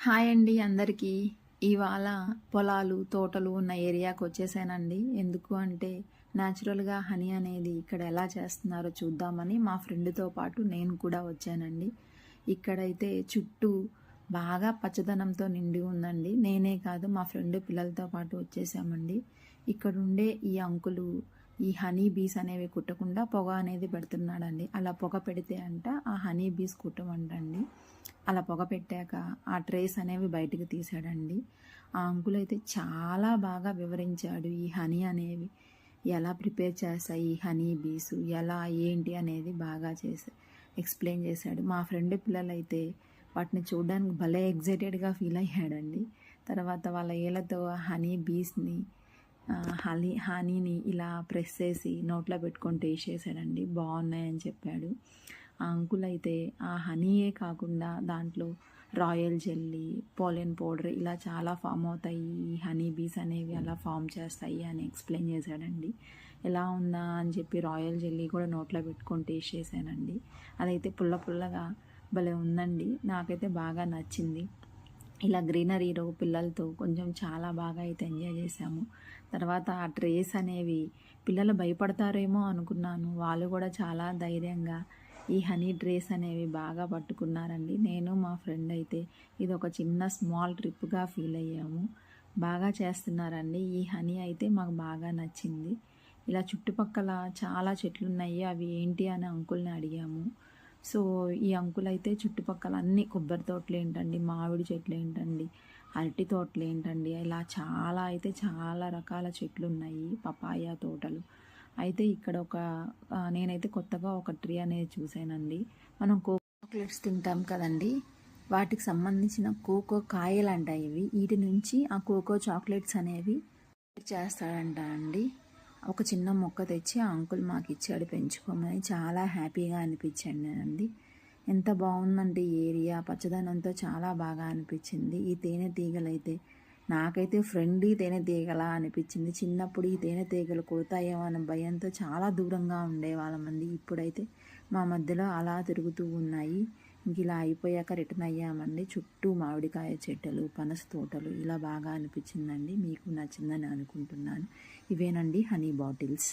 Hi అండి అందరికీ. ఇవాళ పొలాలు, తోటలు ఉన్న ఏరియాకి వచ్చేసానండి. ఎందుకు అంటే న్యాచురల్‌గా హనీ అనేది ఇక్కడ ఎలా చేస్తున్నారో చూద్దామని మా ఫ్రెండ్‌తో పాటు నేను కూడా వచ్చానండి. ఇక్కడైతే చుట్టూ బాగా పచ్చదనంతో నిండి ఉందండి. నేనే కాదు మా ఫ్రెండ్ పిల్లలతో పాటు వచ్చేసామండి. ఇక్కడుండే ఈ అంకులు ఈ హనీ బీస్ అనేవి కుట్టకుండా పొగ అనేది పెడుతున్నాడండి. అలా పొగ పెడితే అంట ఆ హనీ బీస్ కుట్టమంటండి. అలా పొగ పెట్టాక ఆ ట్రేస్ అనేవి బయటకు తీసాడండి. ఆ అంకుల్ అయితే చాలా బాగా వివరించాడు ఈ హనీ అనేవి ఎలా ప్రిపేర్ చేస్తాయి, ఈ హనీ బీస్ ఎలా ఏంటి అనేది బాగా ఎక్స్ప్లెయిన్ చేశాడు. మా ఫ్రెండ్ పిల్లలైతే వాటిని చూడడానికి భలే ఎగ్జైటెడ్గా ఫీల్ అయ్యాడండి. తర్వాత వాళ్ళ ఏళ్ళతో హనీ బీస్ని హనీని ఇలా ప్రెస్ చేసి నోట్లో పెట్టుకొని టేస్ట్ చేశాడండి. బాగున్నాయని చెప్పాడు. ఆ అంకుల్ అయితే ఆ హనీయే కాకుండా దాంట్లో రాయల్ జెల్లీ, పోలెన్ పౌడర్ ఇలా చాలా ఫామ్ అవుతాయి, ఈ హనీ బీస్ అనేవి అలా ఫామ్ చేస్తాయి అని ఎక్స్ప్లెయిన్ చేశాడండి. ఎలా ఉందా అని చెప్పి రాయల్ జెల్లీ కూడా నోట్లో పెట్టుకొని టేస్ట్ చేశానండి. అదైతే పుల్ల పుల్లగా భలే ఉందండి. నాకైతే బాగా నచ్చింది. ఇలా గ్రీనరీలో పిల్లలతో కొంచెం చాలా బాగా అయితే ఎంజాయ్ చేశాము. తర్వాత ఆ ట్రేస్ అనేవి పిల్లలు భయపడతారేమో అనుకున్నాను. వాళ్ళు కూడా చాలా ధైర్యంగా ఈ హనీ ట్రేస్ అనేవి బాగా పట్టుకున్నారండి. నేను మా ఫ్రెండ్ అయితే ఇది ఒక చిన్న స్మాల్ ట్రిప్గా ఫీల్ అయ్యాము. బాగా చేస్తున్నారండి. ఈ హనీ అయితే మాకు బాగా నచ్చింది. ఇలా చుట్టుపక్కల చాలా చెట్లు ఉన్నాయి, అవి ఏంటి అని అంకుల్ని అడిగాము. సో ఈ అంకుల్ అయితే చుట్టుపక్కల అన్ని కొబ్బరి తోటలు ఏంటండి, మామిడి చెట్లు ఏంటండి, అరటి తోటలు ఏంటండి, ఇలా చాలా రకాల చెట్లు ఉన్నాయి, పపాయ తోటలు. అయితే ఇక్కడ నేనైతే కొత్తగా ఒక ట్రీ అనేది చూశానండి. మనం చాక్లెట్స్ తింటాం కదండి, వాటికి సంబంధించిన కోకో కాయలు అంట ఇవి. వీటి నుంచి ఆ కోకో చాక్లెట్స్ అనేవి చేస్తాడంట అండి. ఒక చిన్న మొక్క తెచ్చి ఆ అంకుల్ మాకు ఇచ్చాడు పెంచుకోమని. చాలా హ్యాపీగా అనిపించండి. ఎంత బాగుందంటే ఈ ఏరియా పచ్చదనంతో చాలా బాగా అనిపించింది. ఈ తేనెటీగలైతే నాకైతే ఫ్రెండ్లీ తేనెటీగలా అనిపించింది. చిన్నప్పుడు ఈ తేనెటీగలు కుడతాయేమో అనే భయంతో చాలా దూరంగా ఉండేవాళ్ళమండి. ఇప్పుడైతే మా మధ్యలో అలా తిరుగుతూ ఉన్నాయి. ఇంక ఇలా అయిపోయాక రిటర్న్ అయ్యామండి. చుట్టూ మామిడికాయ చెట్టులు, పనస తోటలు ఇలా బాగా అనిపించిందండి. మీకు నచ్చిందని అనుకుంటున్నాను. ఇవేనండి హనీ బాటిల్స్.